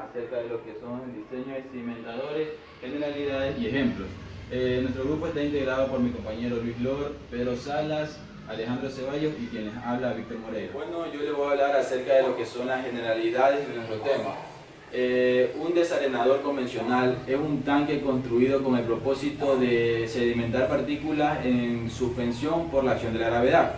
acerca de lo que son el diseño de sedimentadores, generalidades y ejemplos. Nuestro grupo está integrado por mi compañero Luis Lor, Pedro Salas, Alejandro Ceballos y quien les habla, Víctor Moreira. Bueno, yo les voy a hablar acerca de lo que son las generalidades de nuestro tema. Un desarenador convencional es un tanque construido con el propósito de sedimentar partículas en suspensión por la acción de la gravedad.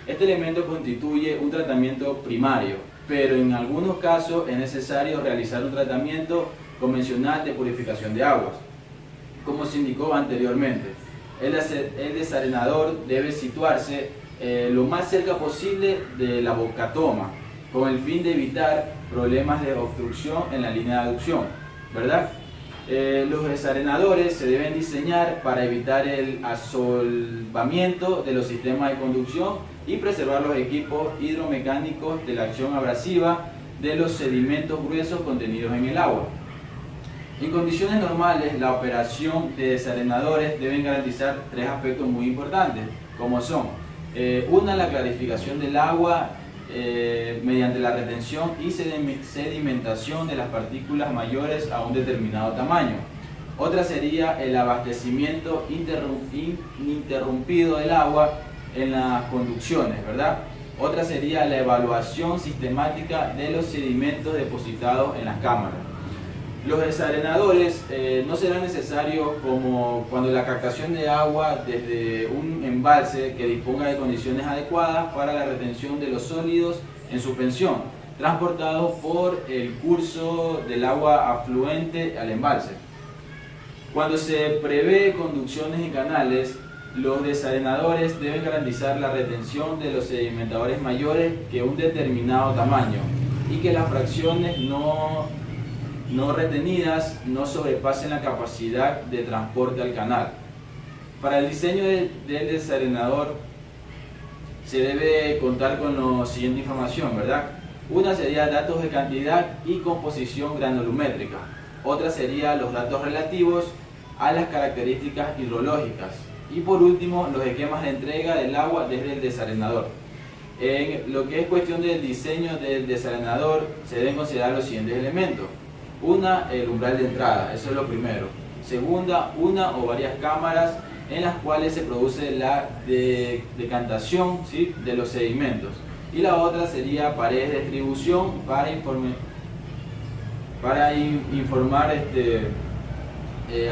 Este elemento constituye un tratamiento primario, pero en algunos casos es necesario realizar un tratamiento convencional de purificación de aguas, como se indicó anteriormente. El desarenador debe situarse lo más cerca posible de la bocatoma, con el fin de evitar problemas de obstrucción en la línea de aducción, ¿verdad? Los desarenadores se deben diseñar para evitar el asolvamiento de los sistemas de conducción y preservar los equipos hidromecánicos de la acción abrasiva de los sedimentos gruesos contenidos en el agua. En condiciones normales, la operación de desarenadores deben garantizar tres aspectos muy importantes, como son: una, la clarificación del agua mediante la retención y sedimentación de las partículas mayores a un determinado tamaño. Otra sería el abastecimiento ininterrumpido del agua en las conducciones, ¿verdad? Otra sería la evaluación sistemática de los sedimentos depositados en las cámaras. Los desarenadores no serán necesarios como cuando la captación de agua desde un embalse que disponga de condiciones adecuadas para la retención de los sólidos en suspensión, transportados por el curso del agua afluente al embalse. Cuando se prevé conducciones y canales, los desarenadores deben garantizar la retención de los sedimentadores mayores que un determinado tamaño y que las fracciones no retenidas no sobrepasen la capacidad de transporte al canal. Para el diseño del desarenador se debe contar con la siguiente información, ¿verdad? Una sería datos de cantidad y composición granulométrica. Otra sería los datos relativos a las características hidrológicas. Y por último, los esquemas de entrega del agua desde el desarenador. En lo que es cuestión del diseño del desarenador, se deben considerar los siguientes elementos. Una, el umbral de entrada, eso es lo primero. Segunda, una o varias cámaras en las cuales se produce la decantación, ¿sí?, de los sedimentos. Y la otra sería paredes de distribución para informar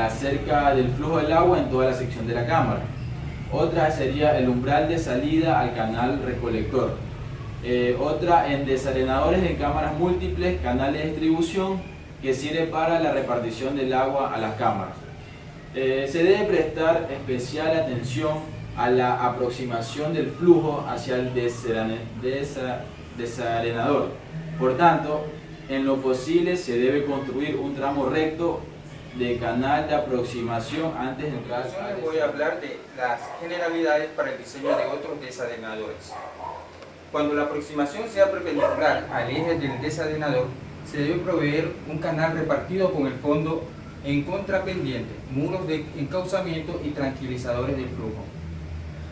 acerca del flujo del agua en toda la sección de la cámara. Otra sería el umbral de salida al canal recolector. Otra, en desarenadores en cámaras múltiples, canales de distribución que sirve para la repartición del agua a las cámaras. Se debe prestar especial atención a la aproximación del flujo hacia el desarenador. Por tanto, en lo posible se debe construir un tramo recto de canal de aproximación antes de entrar. Les voy a hablar de las generalidades para el diseño de otros desarenadores. Cuando la aproximación sea perpendicular al eje del desarenador, se debe proveer un canal repartido con el fondo en contrapendiente, muros de encauzamiento y tranquilizadores de flujo.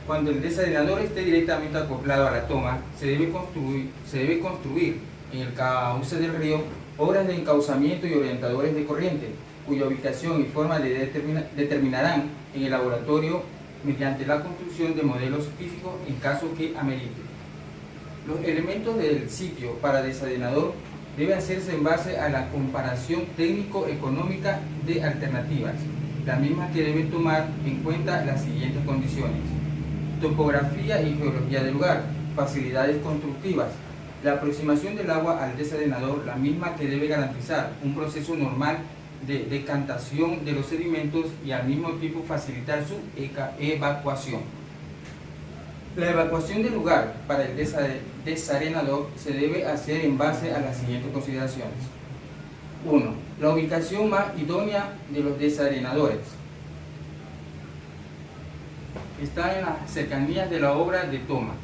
Cuando el desarenador esté directamente acoplado a la toma, se debe construir en el cauce del río obras de encauzamiento y orientadores de corriente, cuya ubicación y forma determinarán en el laboratorio mediante la construcción de modelos físicos en caso que amerite. Los elementos del sitio para desarenador debe hacerse en base a la comparación técnico-económica de alternativas, las mismas que deben tomar en cuenta las siguientes condiciones: topografía y geología del lugar, facilidades constructivas, la aproximación del agua al desarenador, la misma que debe garantizar un proceso normal de decantación de los sedimentos y al mismo tiempo facilitar su evacuación. La evacuación del lugar para el desarenador se debe hacer en base a las siguientes consideraciones. 1. La ubicación más idónea de los desarenadores. Está en las cercanías de la obra de toma.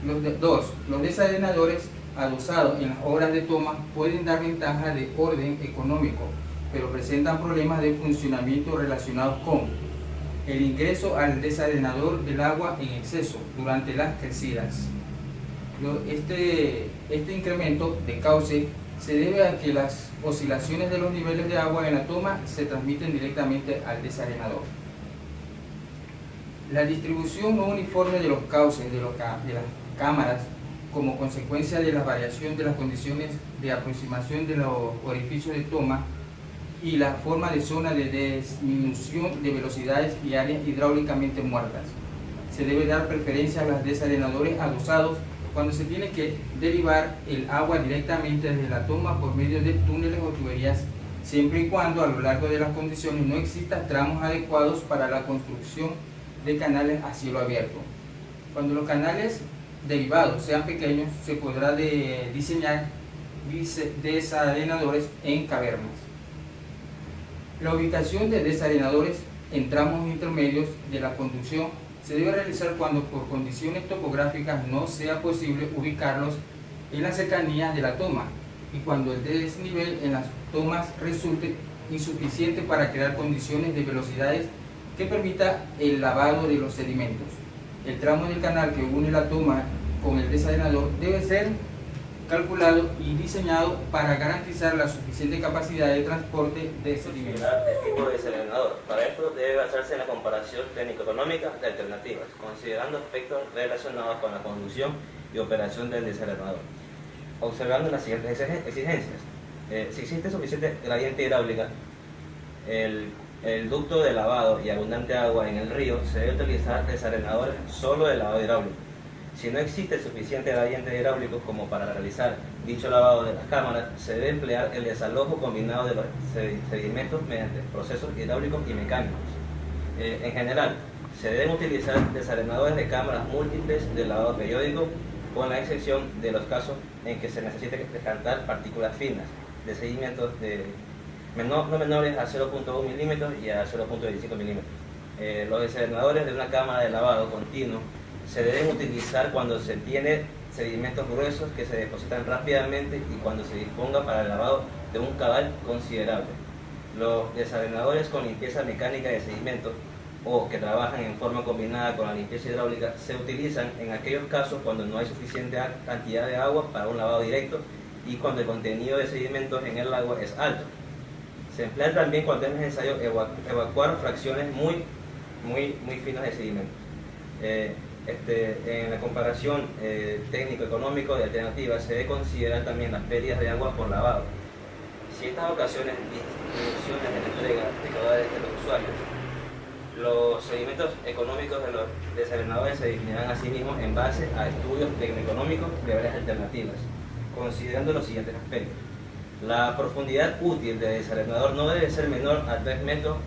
2. Los desarenadores adosados en las obras de toma pueden dar ventajas de orden económico, pero presentan problemas de funcionamiento relacionados con el ingreso al desarenador del agua en exceso durante las crecidas. Este incremento de cauce Se debe a que las oscilaciones de los niveles de agua en la toma se transmiten directamente al desarenador. La distribución no uniforme de los cauces de las cámaras como consecuencia de la variación de las condiciones de aproximación de los orificios de toma y la forma de zona de disminución de velocidades y áreas hidráulicamente muertas. Se debe dar preferencia a los desarenadores adosados cuando se tiene que derivar el agua directamente desde la toma por medio de túneles o tuberías, siempre y cuando a lo largo de las condiciones no existan tramos adecuados para la construcción de canales a cielo abierto. Cuando los canales derivados sean pequeños, se podrá diseñar desarenadores en cavernas. La ubicación de desarenadores en tramos intermedios de la conducción se debe realizar cuando por condiciones topográficas no sea posible ubicarlos en las cercanías de la toma y cuando el desnivel en las tomas resulte insuficiente para crear condiciones de velocidades que permita el lavado de los sedimentos. El tramo del canal que une la toma con el desarenador debe ser calculado y diseñado para garantizar la suficiente capacidad de transporte de sedimentos. El tipo de desarenador. Para esto debe basarse en la comparación técnico-económica de alternativas, considerando aspectos relacionados con la conducción y operación del desarenador, observando las siguientes exigencias. Si existe suficiente gradiente hidráulica, el ducto de lavado y abundante agua en el río, se debe utilizar desarenadores solo de lavado hidráulico. Si no existe suficiente gradiente hidráulico como para realizar dicho lavado de las cámaras, se debe emplear el desalojo combinado de los sedimentos mediante procesos hidráulicos y mecánicos. En general, se deben utilizar desarenadores de cámaras múltiples de lavado periódico, con la excepción de los casos en que se necesite decantar partículas finas de sedimentos no menores a 0.1 milímetros y a 0.25 milímetros. Los desarenadores de una cámara de lavado continuo se deben utilizar cuando se tiene sedimentos gruesos que se depositan rápidamente y cuando se disponga para el lavado de un cabal considerable. Los desarenadores con limpieza mecánica de sedimentos o que trabajan en forma combinada con la limpieza hidráulica se utilizan en aquellos casos cuando no hay suficiente cantidad de agua para un lavado directo y cuando el contenido de sedimentos en el agua es alto. Se emplea también cuando es necesario evacuar fracciones muy finas de sedimentos. En la comparación técnico-económico de alternativas se debe considerar también las pérdidas de agua por lavado. Si estas ocasiones disminuciones de la entrega de caudales de los usuarios, los sedimentos económicos de los desarenadores se definirán asimismo en base a estudios tecnoeconómicos de varias alternativas, considerando los siguientes aspectos. La profundidad útil del desarenador no debe ser menor a 3 metros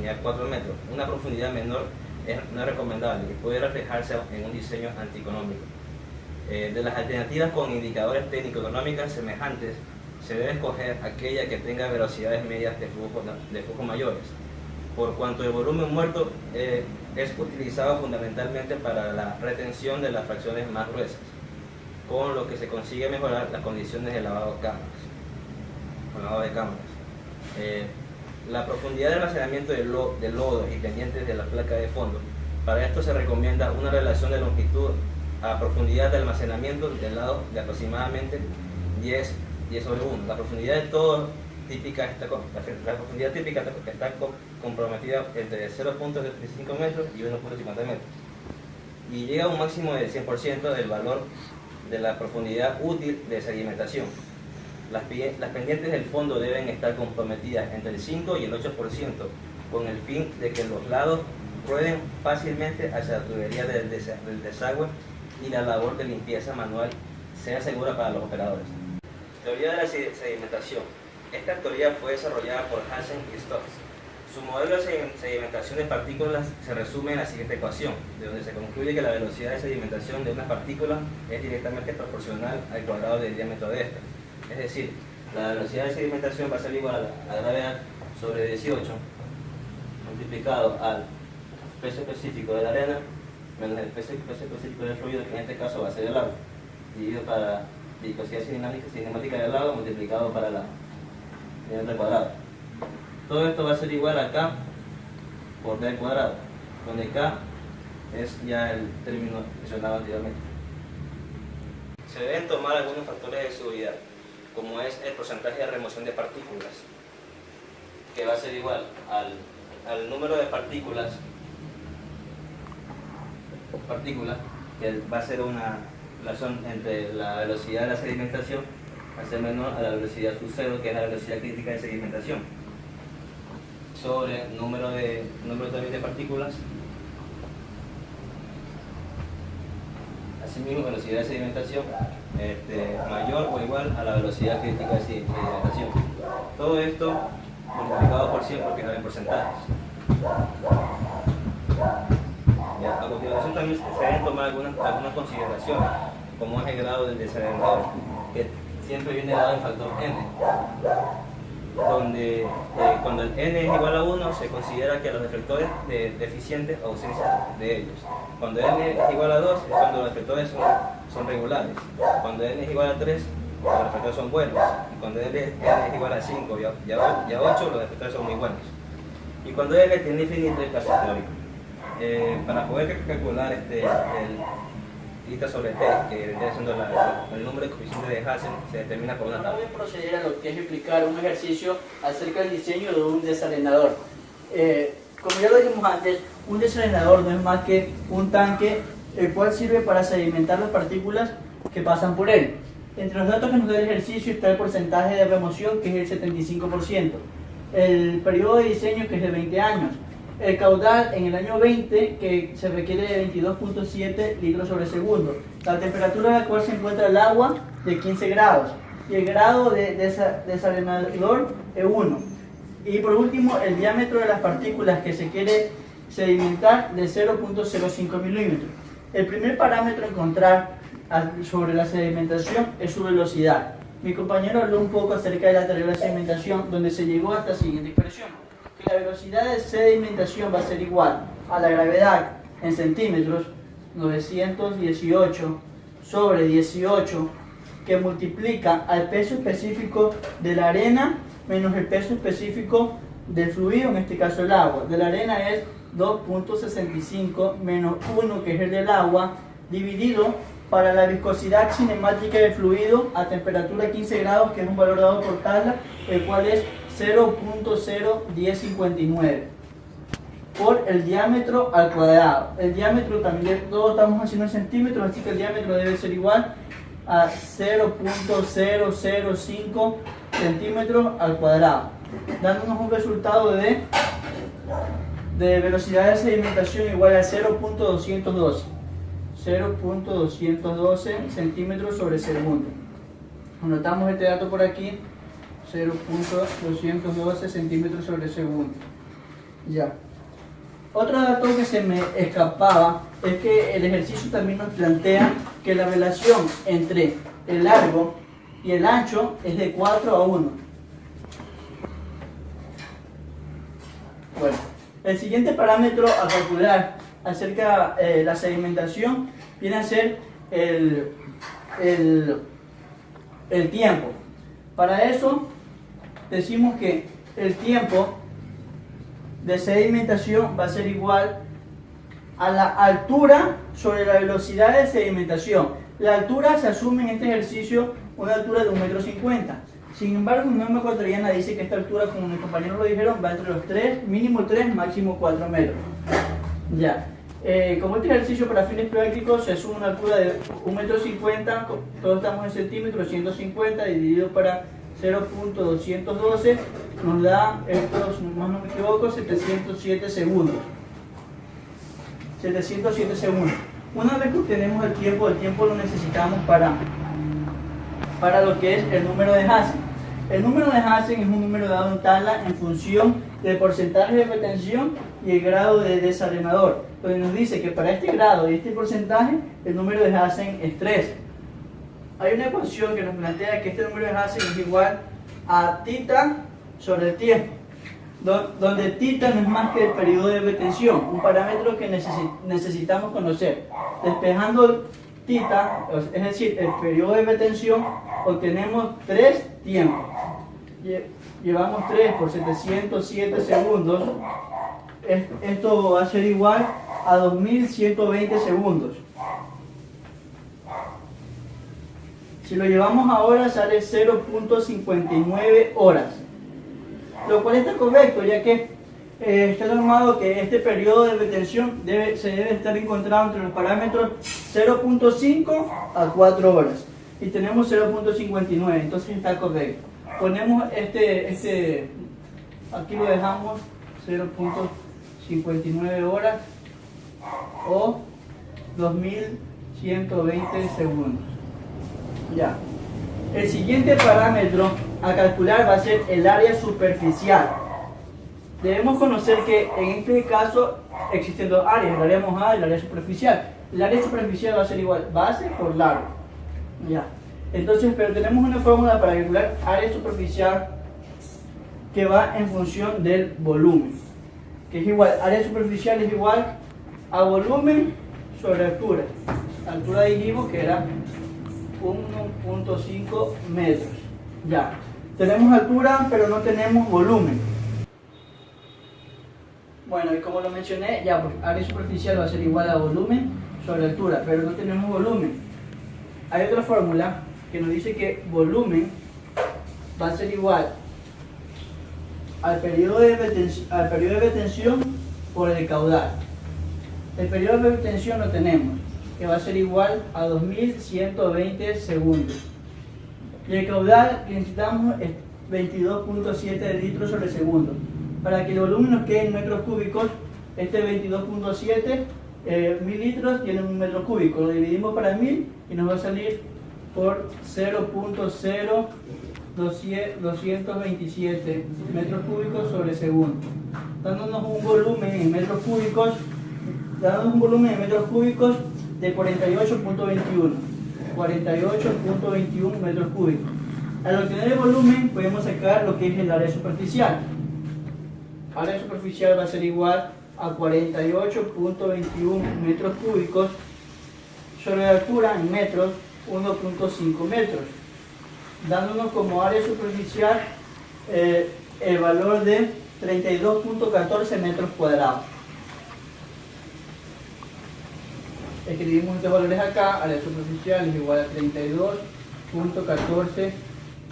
ni a 4 metros. Una profundidad menor no es recomendable y puede reflejarse en un diseño antieconómico. De las alternativas con indicadores técnico-económicas semejantes, se debe escoger aquella que tenga velocidades medias de flujo mayores, por cuanto el volumen muerto es utilizado fundamentalmente para la retención de las fracciones más gruesas, con lo que se consigue mejorar las condiciones de lavado de cámaras. La profundidad de almacenamiento de lodos y pendientes de la placa de fondo. Para esto se recomienda una relación de longitud a profundidad de almacenamiento del lado de aproximadamente 10 sobre 1. La profundidad típica está comprometida entre 0.75 metros y 1.50 metros y llega a un máximo del 100% del valor de la profundidad útil de sedimentación. Las pendientes del fondo deben estar comprometidas entre el 5 y el 8% con el fin de que los lados rueden fácilmente hacia la tubería del desagüe y la labor de limpieza manual sea segura para los operadores. Teoría de la sedimentación. Esta teoría fue desarrollada por Hansen y Stokes. Su modelo de sedimentación de partículas se resume en la siguiente ecuación, de donde se concluye que la velocidad de sedimentación de una partícula es directamente proporcional al cuadrado del diámetro de esta. Es decir, la velocidad de sedimentación va a ser igual a la gravedad sobre 18 multiplicado al peso específico de la arena menos el peso específico del fluido, que en este caso va a ser el agua, dividido para la viscosidad cinemática del agua multiplicado para la diámetro al cuadrado. Todo esto va a ser igual a K por D al cuadrado, donde K es ya el término mencionado anteriormente. Se deben tomar algunos factores de seguridad como es el porcentaje de remoción de partículas, que va a ser igual al número de partículas, que va a ser una relación entre la velocidad de la sedimentación, va a ser menor a la velocidad sub-0, que es la velocidad crítica de sedimentación, sobre número también de partículas. Asimismo, velocidad de sedimentación mayor o igual a la velocidad crítica de sedimentación. Todo esto multiplicado por 100 porque no hay porcentajes. Ya, a continuación también se deben tomar algunas consideraciones, como es el grado del desalenador, que siempre viene dado en factor n, donde cuando el n es igual a 1 se considera que los efectores deficientes o ausencia de ellos. Cuando n es igual a 2 es cuando los efectores son regulares. Cuando n es igual a 3 los efectores son buenos. Y cuando n es igual a 5 y a 8 los efectores son muy buenos. Y cuando n tiene infinito es caso teórico. Para poder calcular el θ sobre t, que vendría siendo el número de coeficiente de Hassen, se determina por una tabla. Voy a proceder a lo que es explicar un ejercicio acerca del diseño de un desalenador. Como ya lo dijimos antes, un desalenador no es más que un tanque el cual sirve para sedimentar las partículas que pasan por él. Entre los datos que nos da el ejercicio está el porcentaje de remoción, que es el 75%, el periodo de diseño, que es de 20 años, el caudal en el año 20, que se requiere de 22.7 litros sobre segundo, la temperatura a la cual se encuentra el agua de 15 grados y el grado de desalenador es 1. Y por último, el diámetro de las partículas que se quiere sedimentar de 0.05 milímetros. El primer parámetro a encontrar sobre la sedimentación es su velocidad. Mi compañero habló un poco acerca de la teoría de la sedimentación, donde se llegó hasta la siguiente expresión: que la velocidad de sedimentación va a ser igual a la gravedad en centímetros, 918 sobre 18, que multiplica al peso específico de la arena menos el peso específico del fluido, en este caso el agua. De la arena es 2.65 menos 1, que es el del agua, dividido para la viscosidad cinemática del fluido a temperatura 15 grados, que es un valor dado por tabla, el cual es 0.01059 por el diámetro al cuadrado. El diámetro también, todos estamos haciendo en centímetros, así que el diámetro debe ser igual a 0.005 centímetros al cuadrado, dándonos un resultado de velocidad de sedimentación igual a 0.212 centímetros sobre segundo. Anotamos este dato por aquí, 0.212 centímetros sobre segundo. Ya. Otro dato que se me escapaba es que el ejercicio también nos plantea que la relación entre el largo y el ancho es de 4 a 1. Bueno, el siguiente parámetro a calcular acerca de la sedimentación viene a ser el tiempo. Para eso decimos que el tiempo de sedimentación va a ser igual a la altura sobre la velocidad de sedimentación. La altura se asume en este ejercicio una altura de 1,50 m. Sin embargo, una norma ecuatoriana dice que esta altura, como mis compañeros lo dijeron, va entre los 3, mínimo 3, máximo 4 metros. Ya. Como este ejercicio para fines prácticos se asume una altura de 1,50 m, todos estamos en centímetros, 150 dividido para 0.212 nos da, esto, si más no me equivoco, 707 segundos. 707 segundos. Una vez que obtenemos el tiempo lo necesitamos para lo que es el número de Hassen. El número de Hassen es un número dado en tabla en función del porcentaje de retención y el grado de desalenador, donde nos dice que para este grado y este porcentaje el número de Hassen es 3. Hay una ecuación que nos plantea que este número de Hassen es igual a θ sobre el tiempo, donde θ no es más que el periodo de retención, un parámetro que necesitamos conocer. Despejando θ, es decir, el periodo de retención, obtenemos 3 tiempos. Llevamos 3 por 707 segundos. Esto va a ser igual a 2120 segundos. Si lo llevamos a horas sale 0.59 horas, lo cual está correcto, ya que está normado que este periodo de retención se debe estar encontrado entre los parámetros 0.5 a 4 horas y tenemos 0.59, entonces está correcto. Ponemos aquí lo dejamos 0.59 horas o 2120 segundos. Ya. El siguiente parámetro a calcular va a ser el área superficial. Debemos conocer que en este caso existen dos áreas, el área mojada y el área superficial. El área superficial va a ser igual base por largo. Ya. Entonces, pero tenemos una fórmula para calcular área superficial que va en función del volumen, que es igual, área superficial es igual a volumen sobre altura. Altura dijimos que era 1.5 metros. Ya, tenemos altura pero no tenemos volumen. Bueno, y como lo mencioné, ya pues área superficial va a ser igual a volumen sobre altura, pero no tenemos volumen. Hay otra fórmula que nos dice que volumen va a ser igual al periodo de retención por el caudal. El periodo de retención lo tenemos, que va a ser igual a 2120 segundos. Y el caudal que necesitamos es 22.7 litros sobre segundo. Para que el volumen nos quede en metros cúbicos, este 22.7 mil litros tiene un metro cúbico. Lo dividimos para 1000 y nos va a salir por 0.0227 metros cúbicos sobre segundo, dándonos un volumen en metros cúbicos, de 48.21 metros cúbicos. Al obtener el volumen podemos sacar lo que es el área superficial. Área superficial va a ser igual a 48.21 metros cúbicos sobre la altura en metros, 1.5 metros, dándonos como área superficial el valor de 32.14 metros cuadrados. Escribimos estos valores acá, área superficial es igual a 32.14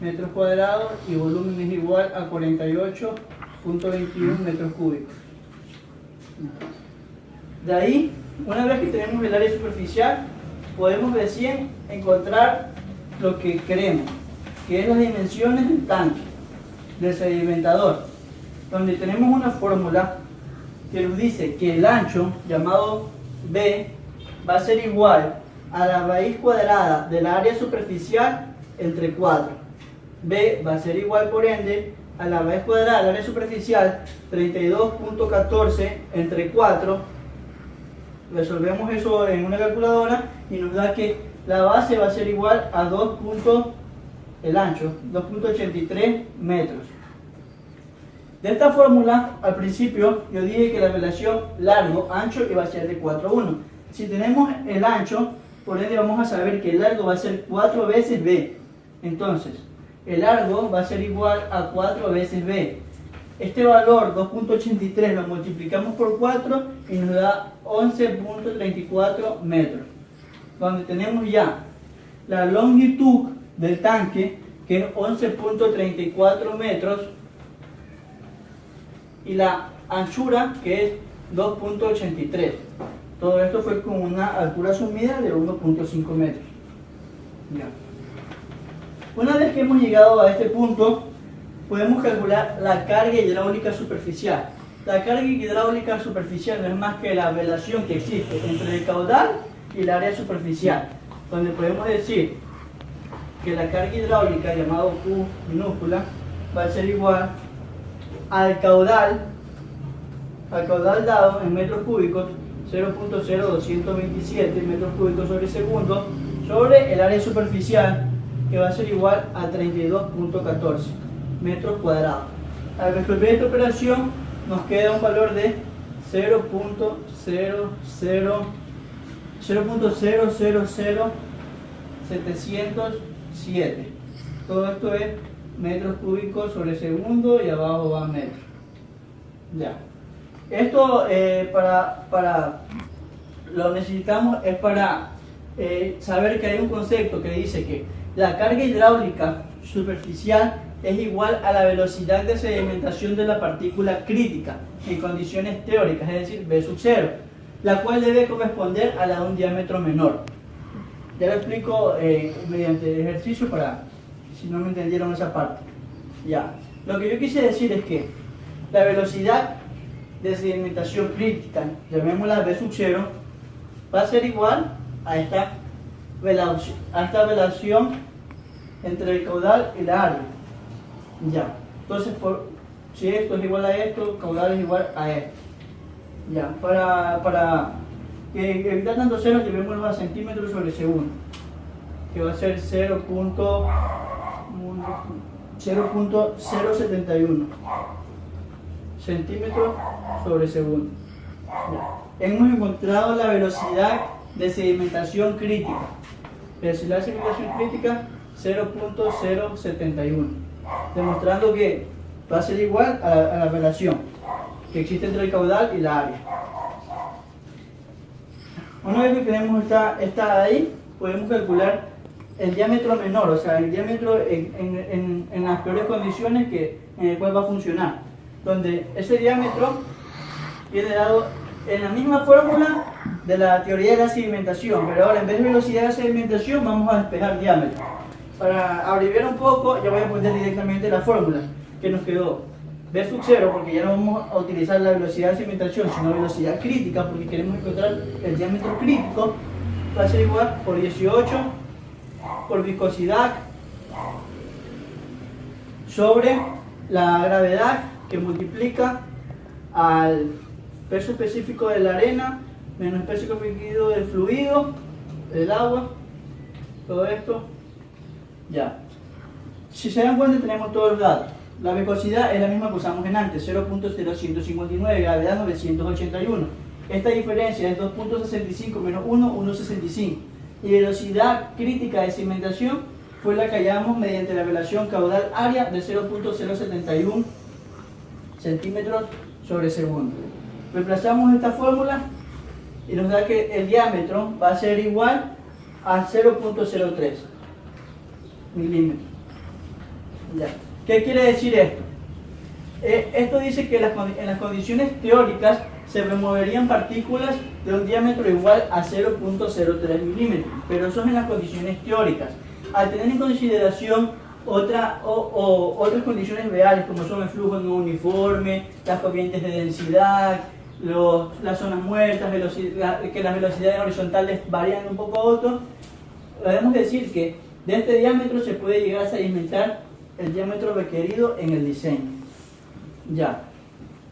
metros cuadrados y volumen es igual a 48.21 metros cúbicos. De ahí, una vez que tenemos el área superficial, podemos recién encontrar lo que queremos, que es las dimensiones del tanque, del sedimentador, donde tenemos una fórmula que nos dice que el ancho, llamado B, va a ser igual a la raíz cuadrada del área superficial entre 4. B va a ser igual, por ende, a la raíz cuadrada del área superficial 32.14 entre 4. Resolvemos eso en una calculadora y nos da que la base va a ser igual a el ancho, 2.83 metros. De esta fórmula, al principio, yo dije que la relación largo-ancho iba a ser de 4:1. Si tenemos el ancho, por ende vamos a saber que el largo va a ser 4 veces B. Entonces, el largo va a ser igual a 4 veces B. Este valor, 2.83, lo multiplicamos por 4 y nos da 11.34 metros. Donde tenemos ya la longitud del tanque, que es 11.34 metros, y la anchura, que es 2.83. Todo esto fue con una altura asumida de 1.5 metros. Ya. Una vez que hemos llegado a este punto, podemos calcular la carga hidráulica superficial. La carga hidráulica superficial no es más que la relación que existe entre el caudal y el área superficial, donde podemos decir que la carga hidráulica, llamado Q minúscula, va a ser igual al caudal dado en metros cúbicos, 0.0227 metros cúbicos sobre segundo, sobre el área superficial, que va a ser igual a 32.14 metros cuadrados. Al resolver esta operación nos queda un valor de 0.000707. Todo esto es metros cúbicos sobre segundo y abajo va metros. Ya. Esto lo necesitamos es para saber que hay un concepto que dice que la carga hidráulica superficial es igual a la velocidad de sedimentación de la partícula crítica en condiciones teóricas, es decir, V sub 0, la cual debe corresponder a la de un diámetro menor. Ya lo explico mediante el ejercicio para si no me entendieron esa parte. Ya. Lo que yo quise decir es que la velocidad de sedimentación crítica, llamémosla V sub 0, va a ser igual a esta relación entre el caudal y la área. Ya. Entonces, si esto es igual a esto, caudal es igual a esto. Ya. Para evitar tantos ceros, llevémoslo a centímetros sobre segundo, que va a ser 0.071 centímetros sobre segundo. Ya. Hemos encontrado la velocidad de sedimentación crítica. Velocidad de sedimentación crítica 0.071, demostrando que va a ser igual a la relación que existe entre el caudal y la área. Una vez que tenemos esta ahí, podemos calcular el diámetro menor, o sea, el diámetro en las peores condiciones en el cual va a funcionar, donde ese diámetro viene dado en la misma fórmula de la teoría de la sedimentación, pero ahora en vez de velocidad de sedimentación vamos a despejar diámetro. Para abreviar un poco, ya voy a poner directamente la fórmula que nos quedó. V sub 0, porque ya no vamos a utilizar la velocidad de sedimentación, sino velocidad crítica, porque queremos encontrar el diámetro crítico, va a ser igual por 18 por viscosidad sobre la gravedad, que multiplica al peso específico de la arena menos el peso específico del fluido, del agua, todo esto. Ya. Si se dan cuenta, tenemos todos los datos. La viscosidad es la misma que usamos en antes, 0.0159, gravedad 981. Esta diferencia es 2.65 menos 1, 1.65. Y velocidad crítica de sedimentación fue la que hallamos mediante la relación caudal-área de 0.071 centímetros sobre segundo. Reemplazamos esta fórmula y nos da que el diámetro va a ser igual a 0.03 milímetros. Ya. ¿Qué quiere decir esto? Esto dice que en las condiciones teóricas se removerían partículas de un diámetro igual a 0.03 milímetros, pero eso es en las condiciones teóricas. Al tener en consideración otras condiciones reales, como son el flujo no uniforme, las corrientes de densidad, las zonas muertas, que las velocidades horizontales varían de un poco a otro, podemos decir que de este diámetro se puede llegar a sedimentar el diámetro requerido en el diseño. Ya.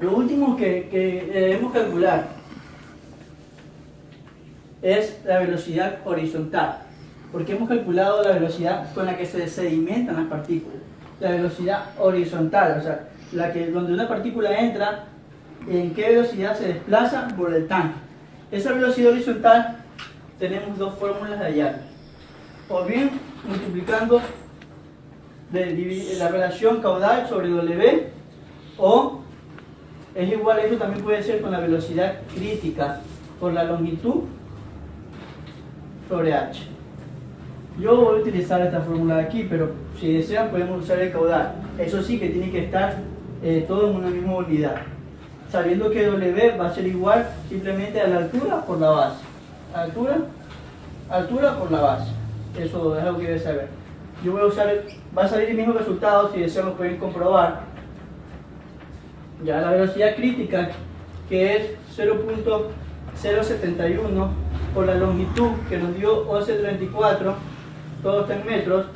Lo último que debemos calcular es la velocidad horizontal, porque hemos calculado la velocidad con la que se sedimentan las partículas. La velocidad horizontal, o sea, donde una partícula entra, en qué velocidad se desplaza por el tanque. Esa velocidad horizontal tenemos dos fórmulas de hallar. O bien multiplicando la relación caudal sobre W, o es igual, eso también puede ser con la velocidad crítica por la longitud sobre H. Yo voy a utilizar esta fórmula de aquí, pero si desean podemos usar el caudal. Eso sí que tiene que estar todo en una misma unidad, sabiendo que W va a ser igual simplemente a la altura por la base. Altura por la base. Eso es algo que debe saber. Yo voy a usar, va a salir el mismo resultado, si desean lo pueden comprobar. Ya la velocidad crítica, que es 0.071 por la longitud que nos dio 1134, todo está en metros,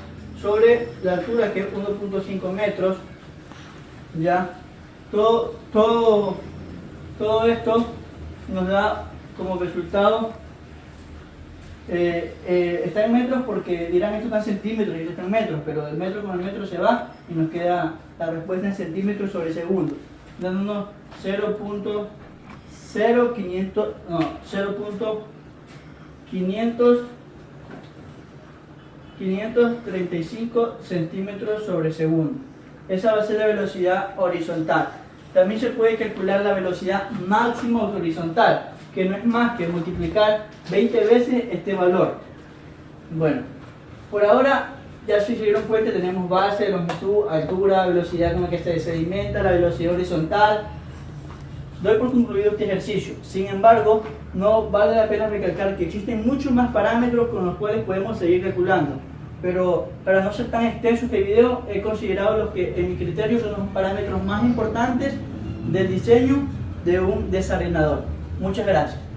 sobre la altura, que es 1.5 metros. Ya todo esto nos da como resultado, está en metros porque dirán esto está en centímetros y esto está en metros, pero el metro con el metro se va y nos queda la respuesta en centímetros sobre segundo, dándonos 535 centímetros sobre segundo. Esa va a ser la velocidad horizontal. También se puede calcular la velocidad máxima horizontal, que no es más que multiplicar 20 veces este valor. Bueno, por ahora Ya se dieron cuenta, tenemos base, longitud, altura, velocidad con la que se sedimenta, la velocidad horizontal. Doy por concluido este ejercicio. Sin embargo, no vale la pena recalcar que existen muchos más parámetros con los cuales podemos seguir calculando. Pero para no ser tan extenso este video, he considerado los que en mi criterio son los parámetros más importantes del diseño de un desarenador. Muchas gracias.